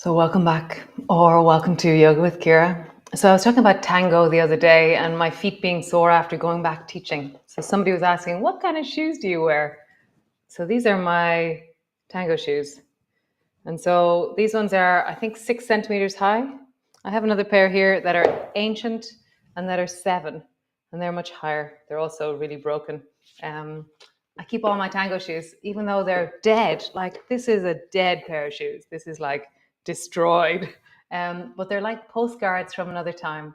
So welcome back, or welcome to Yoga with Ciara. So I was talking about tango the other day and my feet being sore after going back teaching. So somebody was asking, what kind of shoes do you wear? So these are my tango shoes. And so these ones are, I think, 6 centimeters high. I have another pair here that are ancient and that are 7, and they're much higher. They're also really broken. I keep all my tango shoes, even though they're dead. Like, this is a dead pair of shoes. This is like destroyed. But they're like postcards from another time.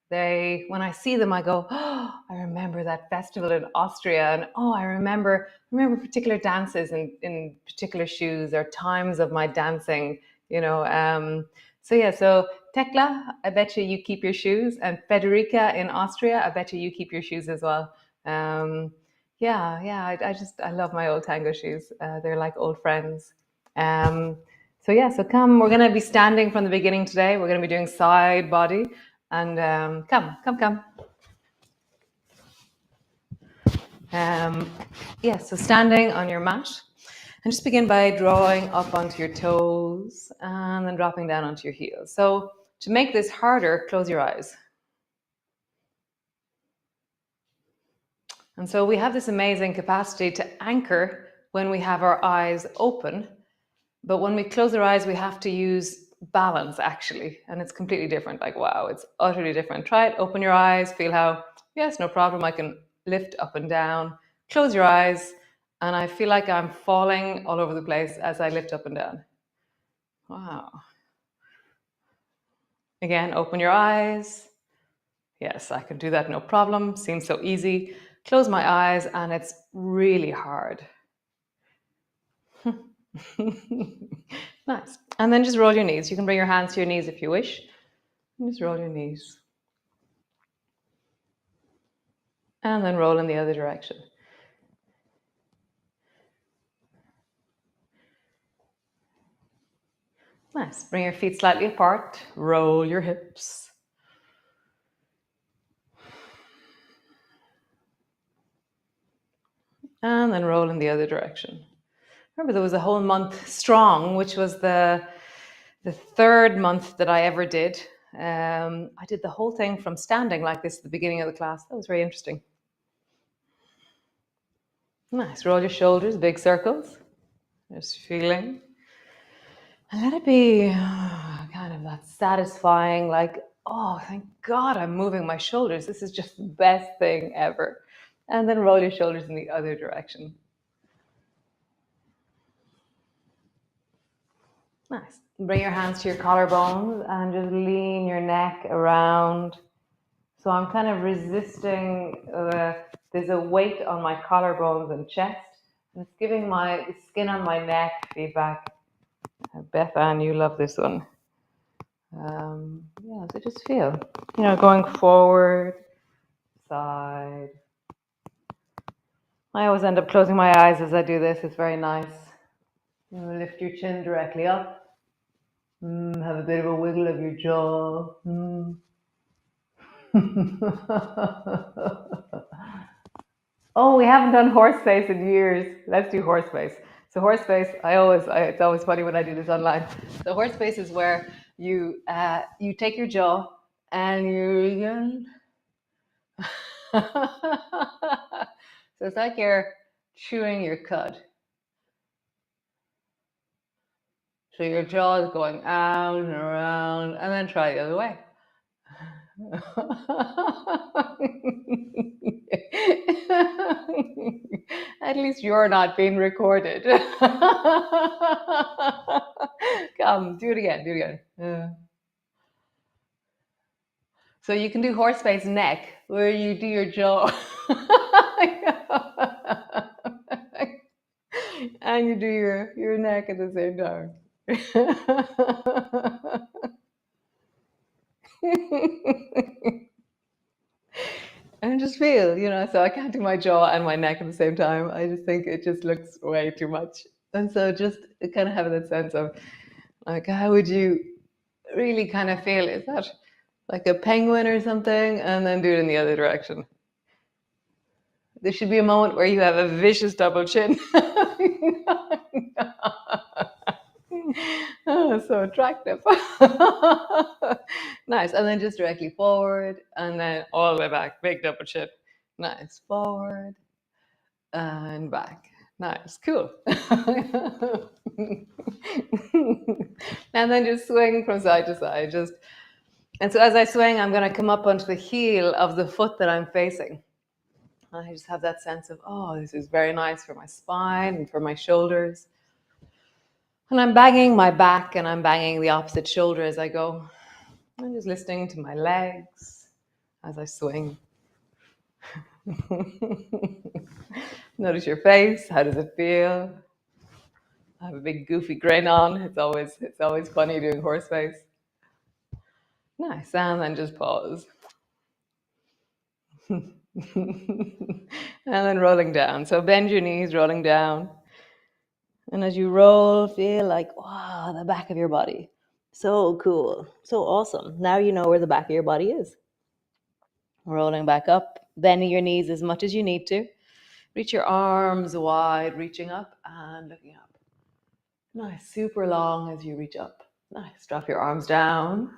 When I see them, I go, oh, I remember that festival in Austria, and oh, I remember particular dances in particular shoes or times of my dancing, you know. So Tekla, I bet you keep your shoes, and Federica in Austria, I bet you keep your shoes as well. I love my old tango shoes. They're like old friends. So come, we're going to be standing from the beginning today. We're going to be doing side body. And come. So standing on your mat. And just begin by drawing up onto your toes and then dropping down onto your heels. So to make this harder, close your eyes. And so we have this amazing capacity to anchor when we have our eyes open. But when we close our eyes, we have to use balance, actually. And it's completely different. Like, wow, it's utterly different. Try it. Open your eyes. Feel how, yes, no problem. I can lift up and down. Close your eyes. And I feel like I'm falling all over the place as I lift up and down. Wow. Again, open your eyes. Yes, I can do that, no problem. Seems so easy. Close my eyes, and it's really hard. Nice. And then just roll your knees. You can bring your hands to your knees if you wish. And just roll your knees. And then roll in the other direction. Nice. Bring your feet slightly apart. Roll your hips. And then roll in the other direction. Remember, there was a whole month strong, which was the 3rd month that I ever did. I did the whole thing from standing like this at the beginning of the class. That was very interesting. Nice. Roll your shoulders, big circles. Just feeling. And let it be kind of that satisfying, like, oh, thank God I'm moving my shoulders. This is just the best thing ever. And then roll your shoulders in the other direction. Nice. Bring your hands to your collarbones and just lean your neck around. So I'm kind of resisting, there's a weight on my collarbones and chest, and it's giving the skin on my neck feedback. Beth Ann, you love this one. Yeah, so just feel, going forward, side. I always end up closing my eyes as I do this. It's very nice. Lift your chin directly up. Have a bit of a wiggle of your jaw. Oh, we haven't done horse face in years. Let's do horse face. So horse face, it's always funny when I do this online. So horse face is where you take your jaw and you so it's like you're chewing your cud. So your jaw is going out and around, and then try the other way. At least you're not being recorded. Come, do it again. Do it again. So you can do horse face neck, where you do your jaw, and you do your neck at the same time. And just feel, so I can't do my jaw and my neck at the same time. I just think it just looks way too much. And so just kind of having that sense of, like, how would you really kind of feel? Is that like a penguin or something? And then do it in the other direction. There should be a moment where you have a vicious double chin. Oh, so attractive. Nice. And then just directly forward and then all the way back. Big double chin. Nice. Forward and back. Nice. Cool. And then just swing from side to side. And so as I swing, I'm going to come up onto the heel of the foot that I'm facing. And I just have that sense of, oh, this is very nice for my spine and for my shoulders. And I'm banging my back and I'm banging the opposite shoulder as I go. I'm just listening to my legs as I swing. Notice your face. How does it feel? I have a big goofy grin on. It's always funny doing horse face. Nice. And then just pause. And then rolling down. So bend your knees, rolling down. And as you roll, feel like, wow, the back of your body. So cool. So awesome. Now you know where the back of your body is. Rolling back up, bending your knees as much as you need to. Reach your arms wide, reaching up and looking up. Nice, super long as you reach up. Nice, drop your arms down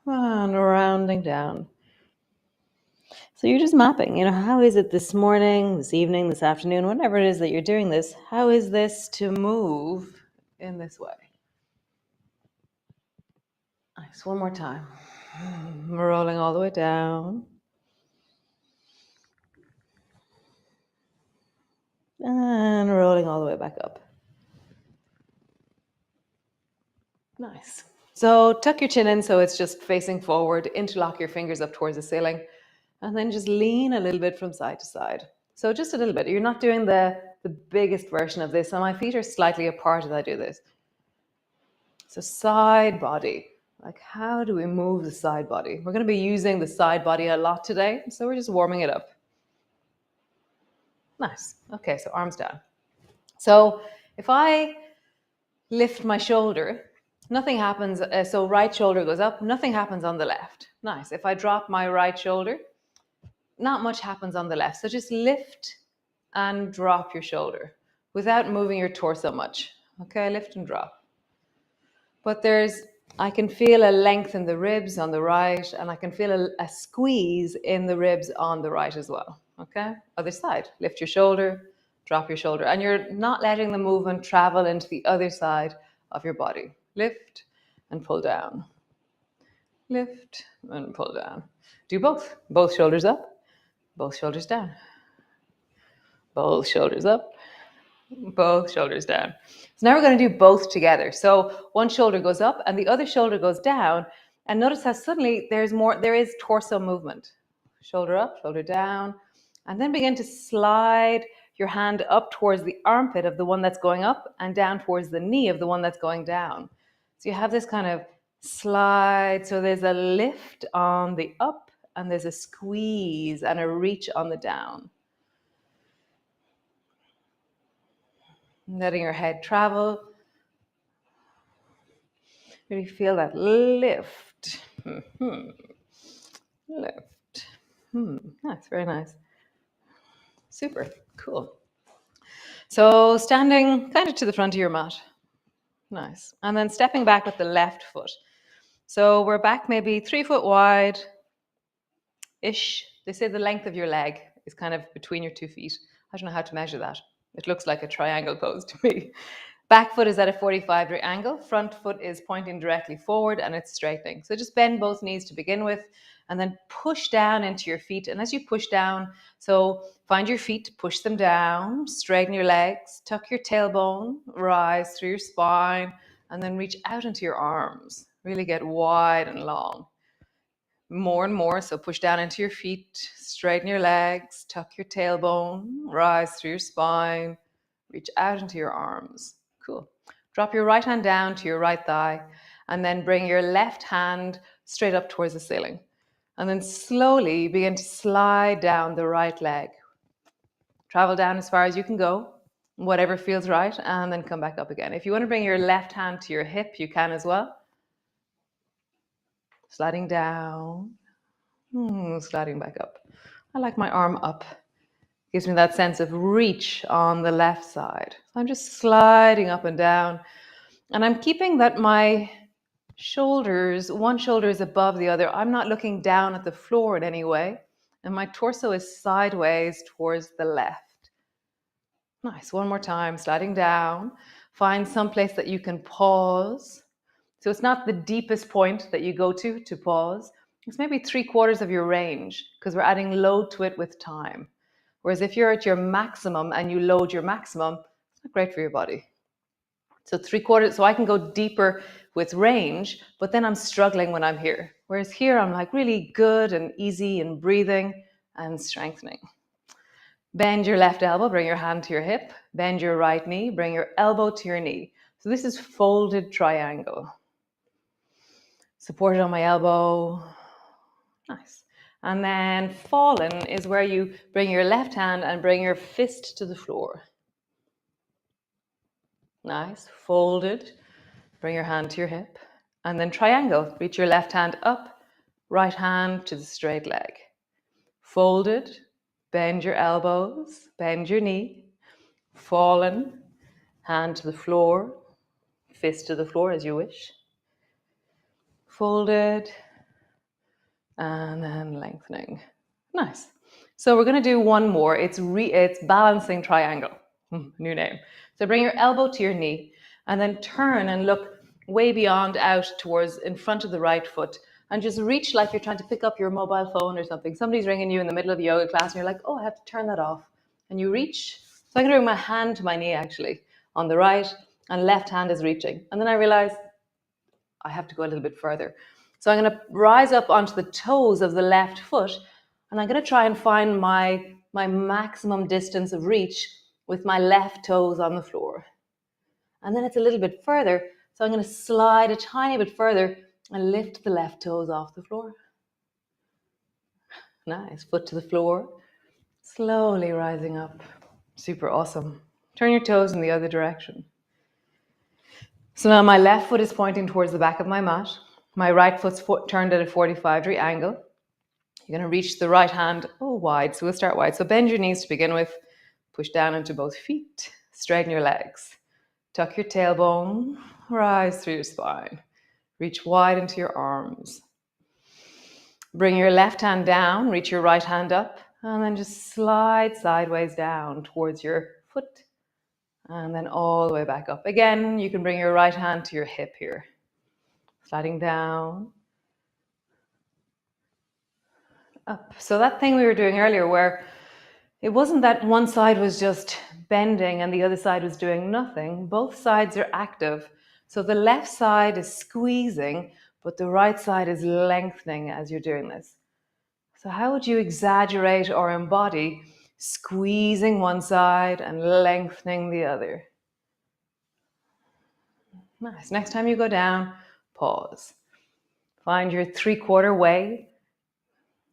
and rounding down. So you're just mapping, how is it this morning, this evening, this afternoon, whenever it is that you're doing this, how is this to move in this way? Nice, one more time. Rolling all the way down. And rolling all the way back up. Nice. So tuck your chin in so it's just facing forward, interlock your fingers up towards the ceiling, and then just lean a little bit from side to side. So just a little bit. You're not doing the biggest version of this, and my feet are slightly apart as I do this. So side body. Like, how do we move the side body? We're going to be using the side body a lot today, so we're just warming it up. Nice. Okay, so arms down. So if I lift my shoulder, nothing happens. So right shoulder goes up, nothing happens on the left. Nice. If I drop my right shoulder, not much happens on the left. So just lift and drop your shoulder without moving your torso much. Okay, lift and drop. But I can feel a length in the ribs on the right, and I can feel a squeeze in the ribs on the right as well. Okay, other side. Lift your shoulder, drop your shoulder, and you're not letting the movement travel into the other side of your body. Lift and pull down. Lift and pull down. Do both. Both shoulders up, both shoulders down. Both shoulders up, both shoulders down. So now we're going to do both together. So one shoulder goes up and the other shoulder goes down. And notice how suddenly there is torso movement. Shoulder up, shoulder down. And then begin to slide your hand up towards the armpit of the one that's going up and down towards the knee of the one that's going down. So you have this kind of slide. So there's a lift on the up and there's a squeeze and a reach on the down. Letting your head travel. Really feel that lift. Lift. Nice, very nice. Super, cool. So standing kind of to the front of your mat. Nice. And then stepping back with the left foot. So we're back maybe 3 foot wide-ish. They say the length of your leg is kind of between your 2 feet. I don't know how to measure that. It looks like a triangle pose to me. Back foot is at a 45-degree angle. Front foot is pointing directly forward and it's straightening. So just bend both knees to begin with and then push down into your feet. And as you push down, so find your feet, push them down, straighten your legs, tuck your tailbone, rise through your spine, and then reach out into your arms. Really get wide and long. More and more, so push down into your feet, straighten your legs, tuck your tailbone, rise through your spine, reach out into your arms. Cool. Drop your right hand down to your right thigh and then bring your left hand straight up towards the ceiling. And then slowly begin to slide down the right leg. Travel down as far as you can go, whatever feels right, and then come back up again. If you want to bring your left hand to your hip, you can as well. Sliding down, sliding back up. I like my arm up. Gives me that sense of reach on the left side. So I'm just sliding up and down. And I'm keeping that my shoulders, one shoulder is above the other. I'm not looking down at the floor in any way. And my torso is sideways towards the left. Nice. One more time, sliding down. Find some place that you can pause. So it's not the deepest point that you go to pause. It's maybe 3/4 of your range because we're adding load to it with time. Whereas if you're at your maximum and you load your maximum, it's not great for your body. So 3/4, so I can go deeper with range, but then I'm struggling when I'm here. Whereas here I'm like really good and easy and breathing and strengthening. Bend your left elbow, bring your hand to your hip. Bend your right knee, bring your elbow to your knee. So this is folded triangle. Supported on my elbow. Nice. And then fallen is where you bring your left hand and bring your fist to the floor. Nice. Folded. Bring your hand to your hip. And then triangle. Reach your left hand up, right hand to the straight leg. Folded. Bend your elbows. Bend your knee. Fallen. Hand to the floor. Fist to the floor as you wish. Folded. And then lengthening. Nice. So we're going to do one more. It's balancing triangle. New name. So bring your elbow to your knee and then turn and look way beyond out towards in front of the right foot and just reach like you're trying to pick up your mobile phone or something. Somebody's ringing you in the middle of a yoga class and you're like, oh, I have to turn that off. And you reach. So I'm going to bring my hand to my knee actually on the right and left hand is reaching. And then I realize I have to go a little bit further. So I'm going to rise up onto the toes of the left foot and I'm going to try and find my maximum distance of reach with my left toes on the floor. And then it's a little bit further. So I'm going to slide a tiny bit further and lift the left toes off the floor. Nice. Foot to the floor. Slowly rising up. Super awesome. Turn your toes in the other direction. So now my left foot is pointing towards the back of my mat. My right foot's turned at a 45-degree angle. You're going to reach the right hand wide. So we'll start wide. So bend your knees to begin with. Push down into both feet. Straighten your legs. Tuck your tailbone. Rise through your spine. Reach wide into your arms. Bring your left hand down. Reach your right hand up. And then just slide sideways down towards your foot. And then all the way back up. Again, you can bring your right hand to your hip here. Sliding down. Up. So that thing we were doing earlier where it wasn't that one side was just bending and the other side was doing nothing. Both sides are active. So the left side is squeezing, but the right side is lengthening as you're doing this. So how would you exaggerate or embody Squeezing one side and lengthening the other. Nice. Next time you go down, pause. Find your 3/4 way,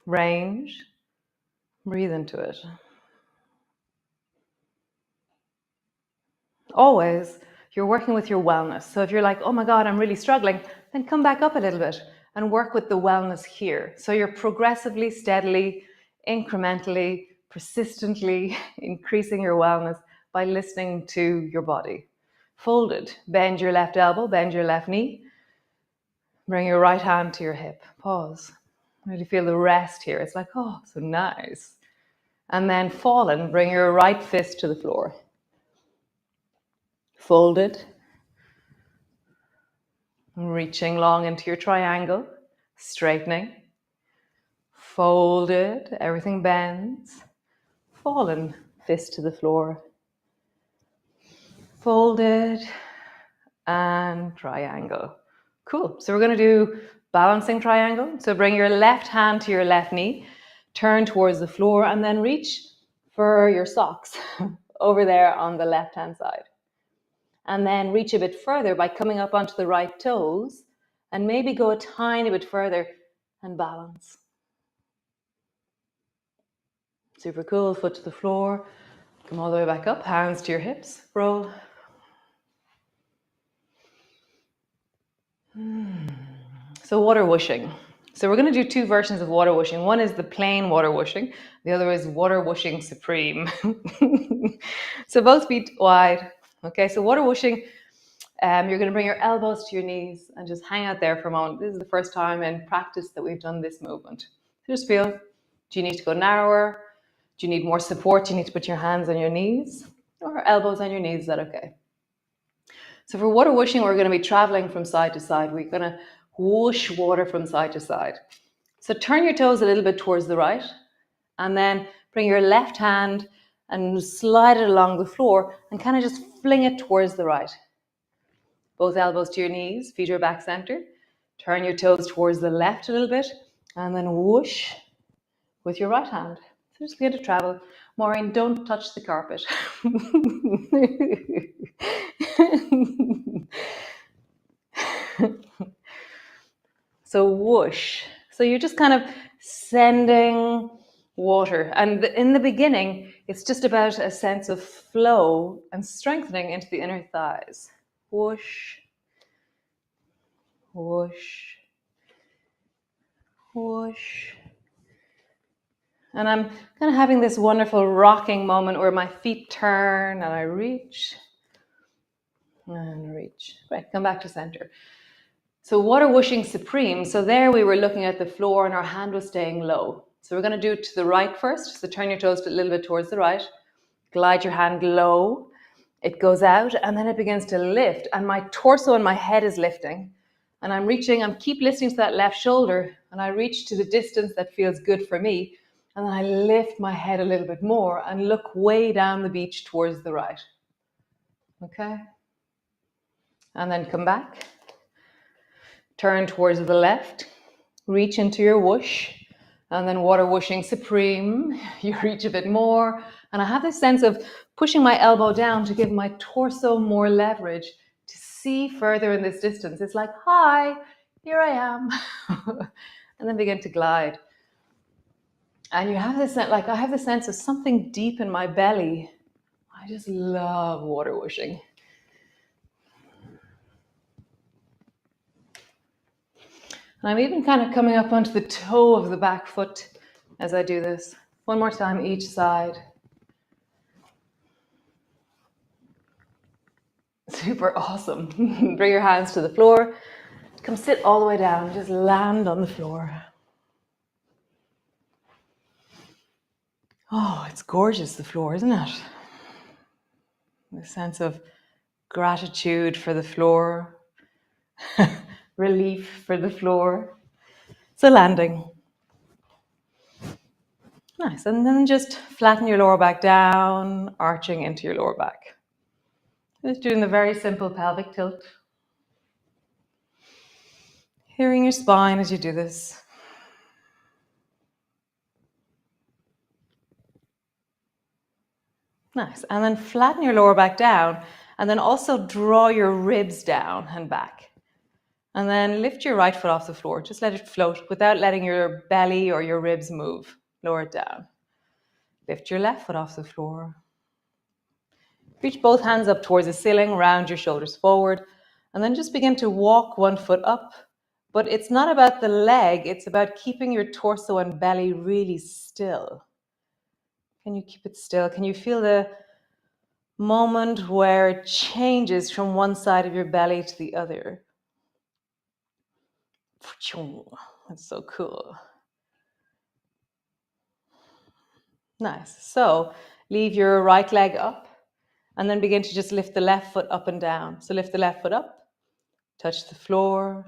range, breathe into it. Always, you're working with your wellness. So if you're like, oh my God, I'm really struggling, then come back up a little bit and work with the wellness here. So you're progressively, steadily, incrementally, persistently increasing your wellness by listening to your body. Folded, bend your left elbow, bend your left knee, bring your right hand to your hip. Pause. Really feel the rest here. It's like, oh, so nice. And then fallen, bring your right fist to the floor. Folded, reaching long into your triangle, straightening. Folded, everything bends. Fallen, fist to the floor. Folded and triangle. Cool. So we're going to do balancing triangle. So bring your left hand to your left knee, turn towards the floor, and then reach for your socks over there on the left-hand side. And then reach a bit further by coming up onto the right toes and maybe go a tiny bit further and balance. Super cool. Foot to the floor. Come all the way back up. Hands to your hips. Roll. So water wooshing. So we're going to do two versions of water wooshing. One is the plain water wooshing. The other is water wooshing supreme. So both feet wide. Okay, so water wooshing, you're going to bring your elbows to your knees and just hang out there for a moment. This is the first time in practice that we've done this movement. So just feel, do you need to go narrower? Do you need more support? Do you need to put your hands on your knees? Or elbows on your knees, is that okay? So for water wooshing, we're going to be traveling from side to side. We're going to whoosh water from side to side. So turn your toes a little bit towards the right and then bring your left hand and slide it along the floor and kind of just fling it towards the right. Both elbows to your knees, feet are back center. Turn your toes towards the left a little bit and then whoosh with your right hand. So just begin to travel. Maureen, don't touch the carpet. So whoosh. So you're just kind of sending water. And in the beginning, it's just about a sense of flow and strengthening into the inner thighs. Whoosh, whoosh, whoosh. And I'm kind of having this wonderful rocking moment where my feet turn and I reach and reach. Right, come back to center. So water wooshing supreme. So there we were looking at the floor and our hand was staying low. So we're going to do it to the right first. So turn your toes a little bit towards the right. Glide your hand low. It goes out and then it begins to lift. And my torso and my head is lifting. And I'm reaching, keep listening to that left shoulder. And I reach to the distance that feels good for me. And then I lift my head a little bit more and look way down the beach towards the right. Okay? And then come back. Turn towards the left. Reach into your whoosh. And then water wooshing supreme. You reach a bit more. And I have this sense of pushing my elbow down to give my torso more leverage to see further in this distance. It's like, hi, here I am. And then begin to glide. And you have this, like, I have the sense of something deep in my belly. I just love water wooshing. And I'm even kind of coming up onto the toe of the back foot as I do this. One more time each side. Super awesome. Bring your hands to the floor. Come sit all the way down. Just land on the floor. Oh, it's gorgeous, the floor, isn't it? The sense of gratitude for the floor, relief for the floor. So landing. Nice. And then just flatten your lower back down, arching into your lower back. Just doing the very simple pelvic tilt. Hearing your spine as you do this. Nice. And then flatten your lower back down, and then also draw your ribs down and back. And then lift your right foot off the floor. Just let it float without letting your belly or your ribs move. Lower it down. Lift your left foot off the floor. Reach both hands up towards the ceiling, round your shoulders forward, and then just begin to walk one foot up. But it's not about the leg, it's about keeping your torso and belly really still. Can you keep it still? Can you feel the moment where it changes from one side of your belly to the other? That's so cool. Nice. So leave your right leg up and then begin to just lift the left foot up and down. So lift the left foot up, touch the floor,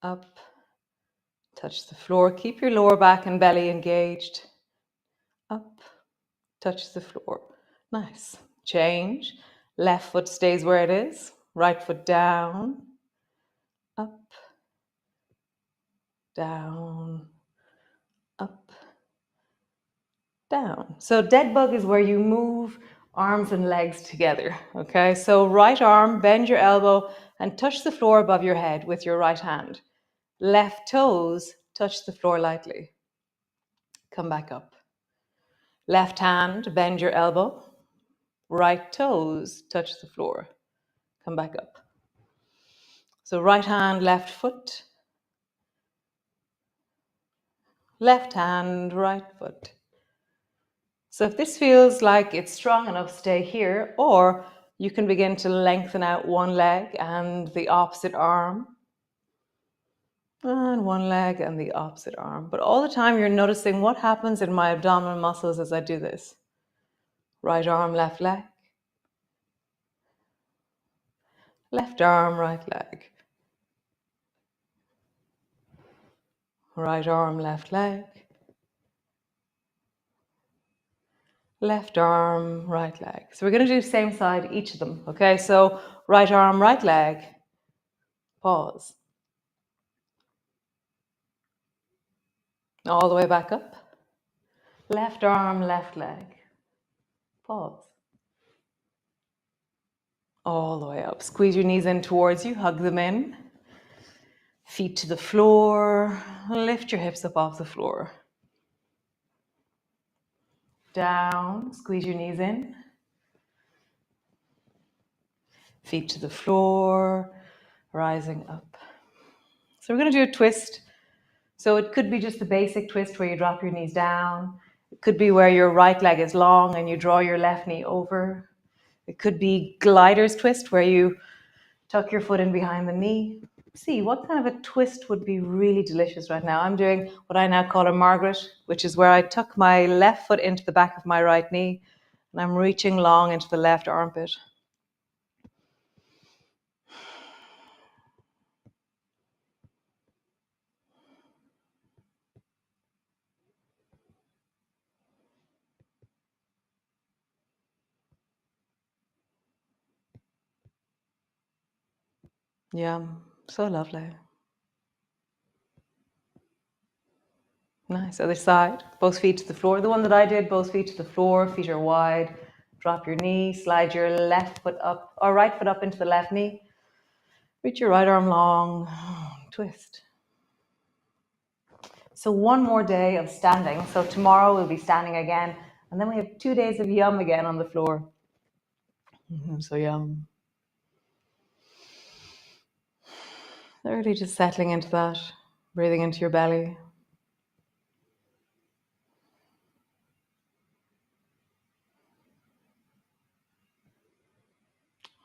up, touch the floor. Keep your lower back and belly engaged. Up, touch the floor. Nice. Change. Left foot stays where it is. Right foot down, up, down, up, down. So dead bug is where you move arms and legs together. Okay, so right arm, bend your elbow and touch the floor above your head with your right hand. Left toes touch the floor lightly. Come back up. Left hand, bend your elbow. Right toes touch the floor. Come back up. So right hand, left foot. Left hand, right foot. So if this feels like it's strong enough, stay here, or you can begin to lengthen out one leg and the opposite arm, and one leg and the opposite arm. But all the time you're noticing what happens in my abdominal muscles as I do this. Right arm, left leg. Left arm, right leg. Right arm, left leg. Left arm, right leg. So we're going to do same side, each of them. Okay, so right arm, right leg. Pause. All the way back up. Left arm, left leg. Pause. All the way up. Squeeze your knees in towards you, hug them in. Feet to the floor. Lift your hips up off the floor. Down, squeeze your knees in. Feet to the floor, rising up. So we're going to do a twist. So it could be just a basic twist where you drop your knees down. It could be where your right leg is long and you draw your left knee over. It could be glider's twist where you tuck your foot in behind the knee. See, what kind of a twist would be really delicious right now? I'm doing what I now call a Margaret, which is where I tuck my left foot into the back of my right knee and I'm reaching long into the left armpit. Yeah, so lovely. Nice. Other side, both feet to the floor. The one that I did, both feet to the floor, feet are wide. Drop your knee, slide your left foot up, or right foot up into the left knee. Reach your right arm long, twist. So one more day of standing. So tomorrow we'll be standing again. And then we have 2 days of yum again on the floor. So yum. Really just settling into that, breathing into your belly.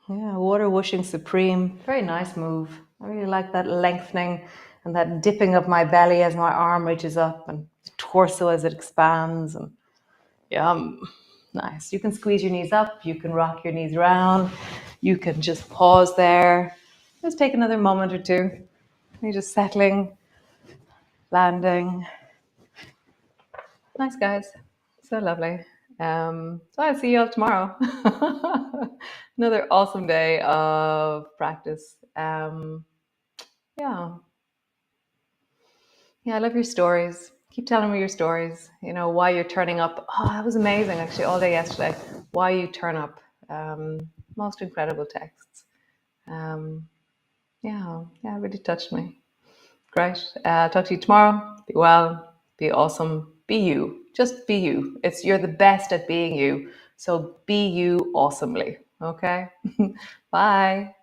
Yeah, water wooshing supreme. Very nice move. I really like that lengthening and that dipping of my belly as my arm reaches up and the torso as it expands. And yum, nice. You can squeeze your knees up. You can rock your knees around. You can just pause there. Just take another moment or two. You're just settling, landing. Nice, guys. So lovely. So I'll see you all tomorrow. Another awesome day of practice. Yeah. Yeah, I love your stories. Keep telling me your stories. Why you're turning up. Oh, that was amazing, actually, all day yesterday. Why you turn up. Um, Most incredible texts. Um, yeah, it really touched me. Great. Talk to you tomorrow. Be well. Be awesome. Be you. Just be you. You're the best at being you. So be you awesomely. Okay. Bye.